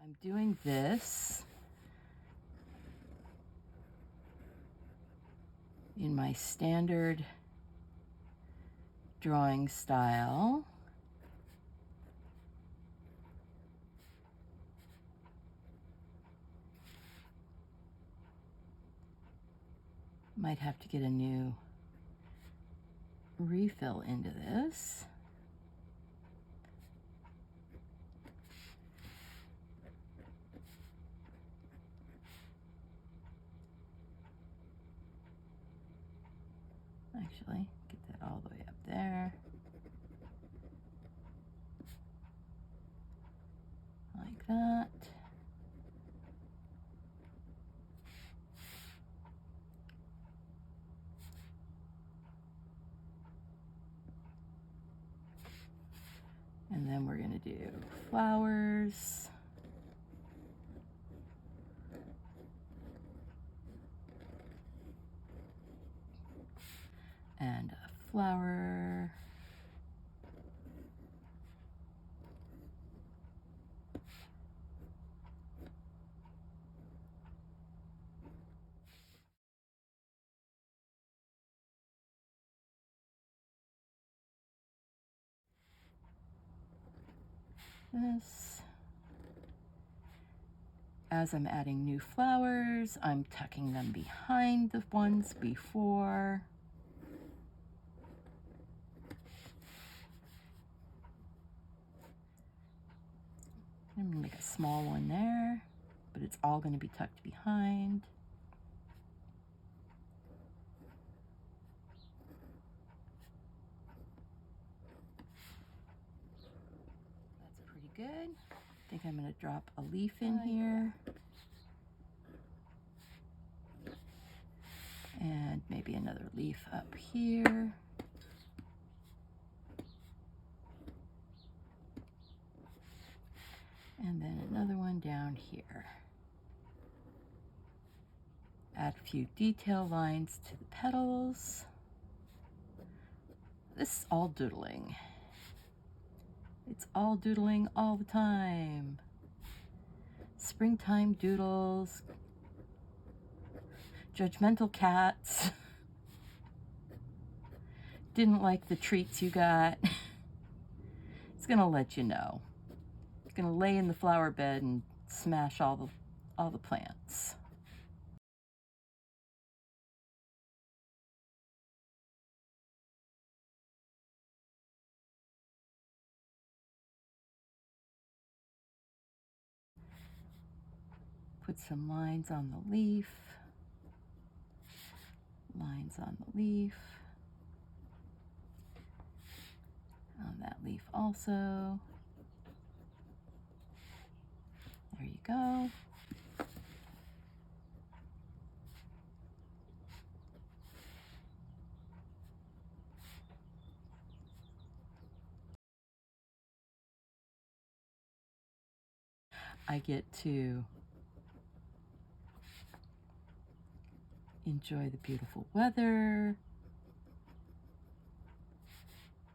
I'm doing this in my standard drawing style. Might have to get a new refill into this. Actually, get that all the way up there. Like that. And then we're going to do flowers. And a flower. This. As I'm adding new flowers, I'm tucking them behind the ones before. I'm gonna make a small one there, but it's all gonna be tucked behind. That's pretty good. I think I'm gonna drop a leaf in here. And maybe another leaf up here. And then another one down here. Add a few detail lines to the petals. This is all doodling. It's all doodling all the time. Springtime doodles. Judgmental cats. Didn't like the treats you got. It's gonna let you know. It's gonna lay in the flower bed and smash all the plants. Put some lines on the leaf. Lines on the leaf. On that leaf also. There you go. I get to enjoy the beautiful weather.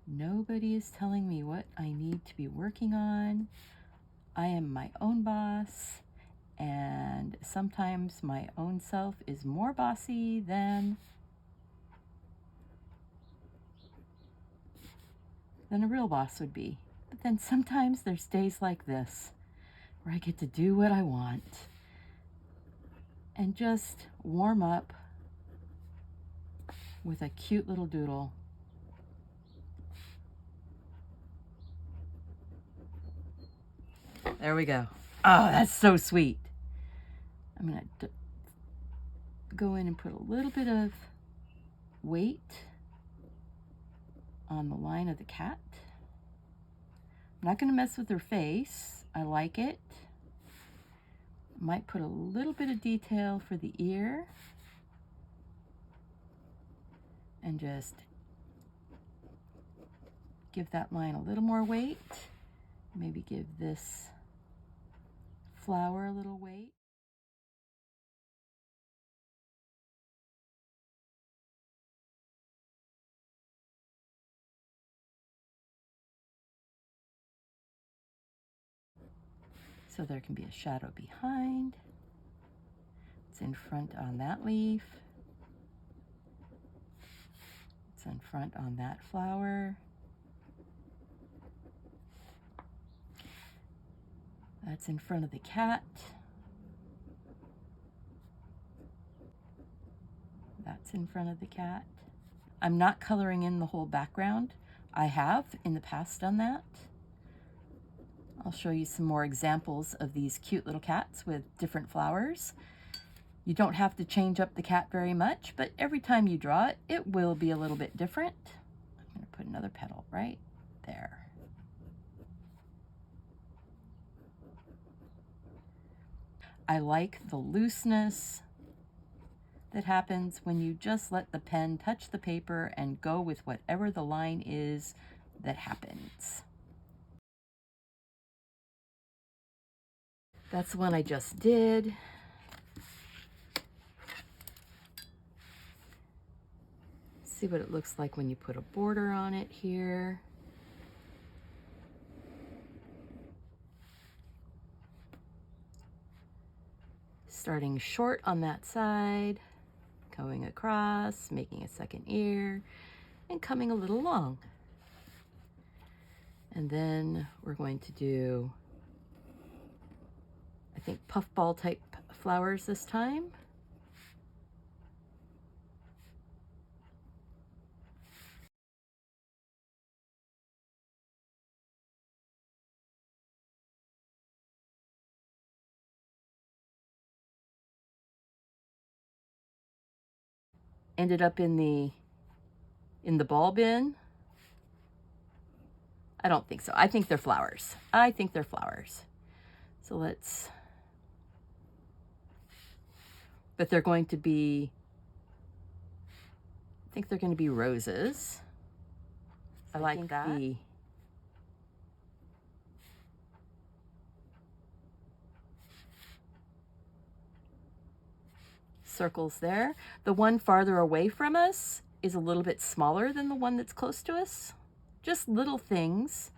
Nobody is telling me what I need to be working on. I am my own boss, and sometimes my own self is more bossy than a real boss would be. But then sometimes there's days like this where I get to do what I want and just warm up with a cute little doodle. There we go. Oh, that's so sweet. I'm going to go in and put a little bit of weight on the line of the cat. I'm not going to mess with her face. I like it. Might put a little bit of detail for the ear. And just give that line a little more weight. Maybe give this flower a little weight. So there can be a shadow behind. It's in front on that leaf. It's in front on that flower. That's in front of the cat. That's in front of the cat. I'm not coloring in the whole background. I have in the past done that. I'll show you some more examples of these cute little cats with different flowers. You don't have to change up the cat very much, but every time you draw it, it will be a little bit different. I'm going to put another petal right there. I like the looseness that happens when you just let the pen touch the paper and go with whatever the line is that happens. That's the one I just did. See what it looks like when you put a border on it here. Starting short on that side, going across, making a second ear, and coming a little long. And then we're going to do, I think, puffball type flowers this time. Ended up in the ball bin. I don't think so. I think they're flowers. I think they're flowers. So let's, but they're going to be, I think they're going to be roses. I like that. The circles there. The one farther away from us is a little bit smaller than the one that's close to us. Just little things.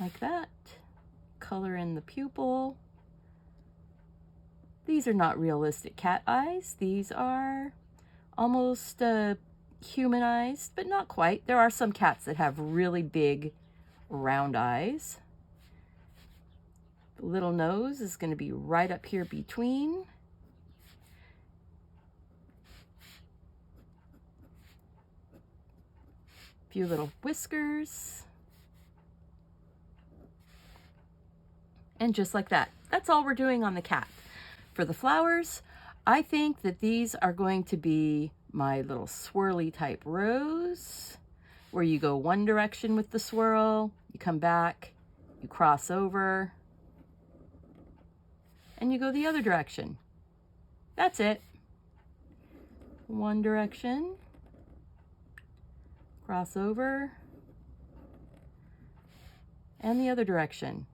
Like that. Color in the pupil. These are not realistic cat eyes. These are almost humanized, but not quite. There are some cats that have really big round eyes. The little nose is going to be right up here between. A few little whiskers. And just like that. That's all we're doing on the cat. For the flowers, I think that these are going to be my little swirly type rose, where you go one direction with the swirl, you come back, you cross over, and you go the other direction. That's it. One direction, cross over, and the other direction.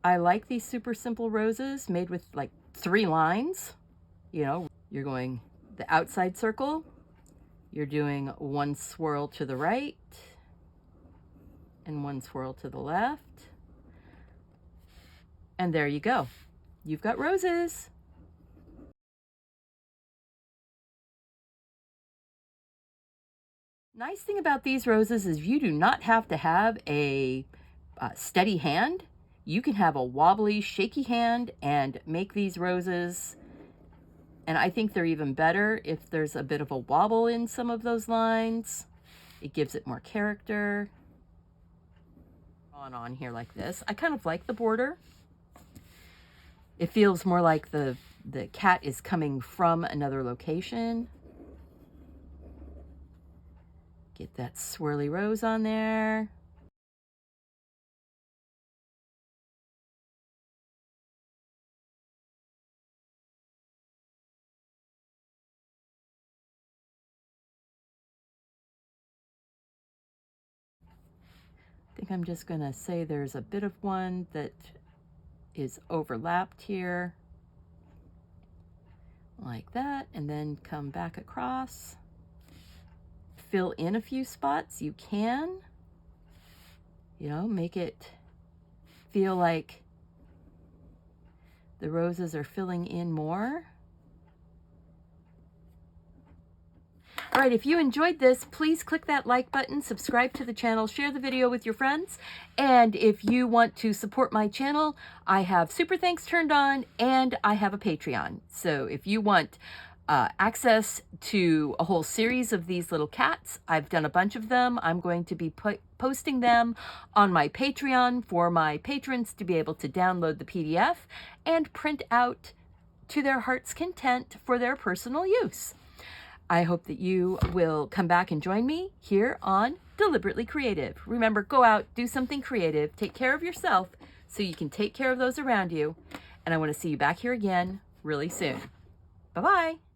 I like these super simple roses made with like 3 lines. You know, you're going the outside circle, you're doing one swirl to the right and one swirl to the left. And there you go. You've got roses. Nice thing about these roses is you do not have to have a steady hand. You can have a wobbly, shaky hand and make these roses. And I think they're even better if there's a bit of a wobble in some of those lines. It gives it more character. On here like this. I kind of like the border. It feels more like the cat is coming from another location. Get that swirly rose on there. I think I'm just going to say there's a bit of one that is overlapped here, like that, and then come back across. Fill in a few spots, you can. You know, make it feel like the roses are filling in more. All right, if you enjoyed this, please click that like button, subscribe to the channel, share the video with your friends. And if you want to support my channel, I have super thanks turned on and I have a Patreon. So if you want access to a whole series of these little cats, I've done a bunch of them. I'm going to be posting them on my Patreon for my patrons to be able to download the PDF and print out to their heart's content for their personal use. I hope that you will come back and join me here on Deliberately Creative. Remember, go out, do something creative, take care of yourself so you can take care of those around you. And I want to see you back here again really soon. Bye-bye.